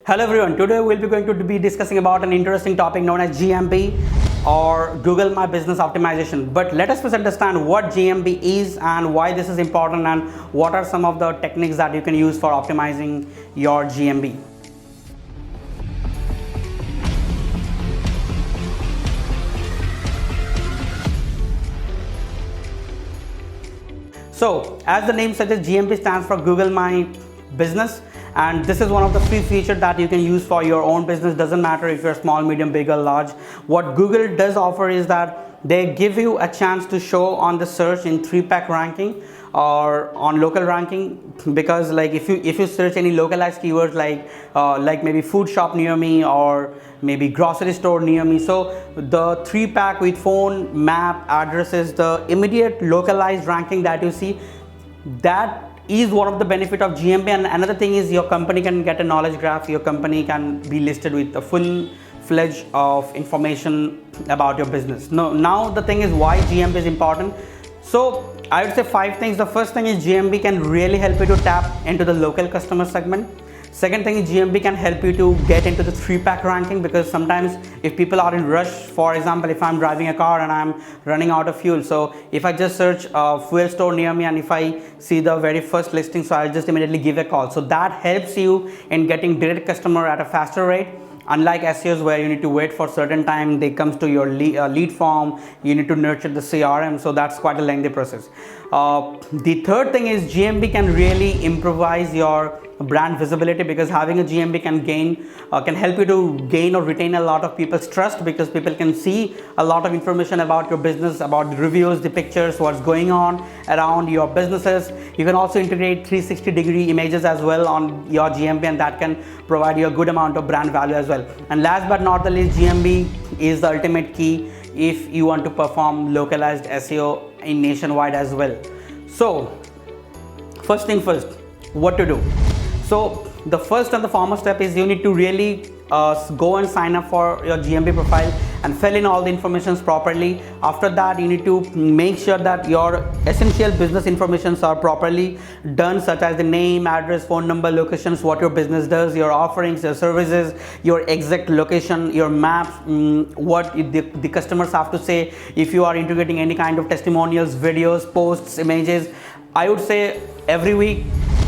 Hello everyone, today we'll be going to be discussing about an interesting topic known as GMB or Google My Business Optimization. But let us first understand what GMB is and why this is important and what are some of the techniques that you can use for optimizing your GMB. So as the name suggests, GMB stands for Google My Business, and this is one of the free features that you can use for your own business. Doesn't matter if you're small, medium, big or large. What Google does offer is that they give you a chance to show on the search in 3-pack ranking or on local ranking, because like if you search any localized keywords like maybe food shop near me or maybe grocery store near me, so the 3-pack with phone, map, addresses, the immediate localized ranking that you see, that is one of the benefit of GMB. And another thing is your company can get a knowledge graph. Your company can be listed with a full-fledged of information about your business. Now the thing is why GMB is important. So I would say 5 things. The first thing is GMB can really help you to tap into the local customer segment. Second thing is GMB can help you to get into the 3-pack ranking, because sometimes if people are in rush, for example, if I'm driving a car and I'm running out of fuel, so if I just search a fuel store near me and if I see the very first listing, so I'll just immediately give a call. So that helps you in getting direct customer at a faster rate. Unlike SEOs where you need to wait for certain time, they comes to your lead form, you need to nurture the CRM, so that's quite a lengthy process. The third thing is GMB can really improvise your brand visibility, because having a GMB can help you to gain or retain a lot of people's trust, because people can see a lot of information about your business, about the reviews, the pictures, what's going on around your businesses. You can also integrate 360-degree images as well on your GMB, and that can provide you a good amount of brand value as well. And last but not the least, GMB is the ultimate key if you want to perform localized SEO in nationwide as well. So first thing first, what to do? So the first and the foremost step is you need to really go and sign up for your GMB profile and fill in all the informations properly. After that, you need to make sure that your essential business informations are properly done, such as the name, address, phone number, locations, what your business does, your offerings, your services, your exact location, your maps, what the customers have to say. If you are integrating any kind of testimonials, videos, posts, images, I would say every week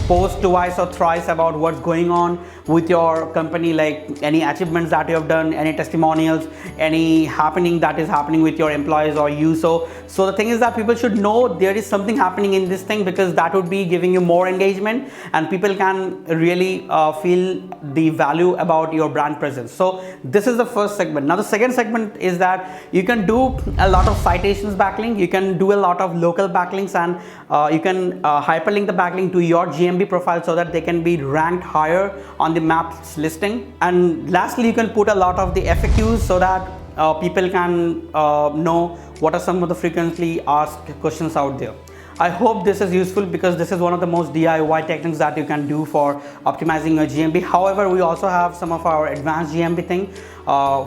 post twice or thrice about what's going on with your company, like any achievements that you have done, any testimonials, any happening that is happening with your employees or you. So the thing is that people should know there is something happening in this thing, because that would be giving you more engagement and people can really feel the value about your brand presence. So this is the first segment. Now the second segment is that you can do a lot of citations backlink, you can do a lot of local backlinks, and you can hyperlink the backlink to your GMB profile so that they can be ranked higher on the maps listing. And lastly, you can put a lot of the FAQs so that people can know what are some of the frequently asked questions out there. I hope this is useful, because this is one of the most DIY techniques that you can do for optimizing your GMB. However, we also have some of our advanced GMB thing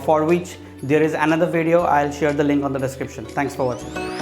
for which there is another video. I'll share the link on the description. Thanks for watching.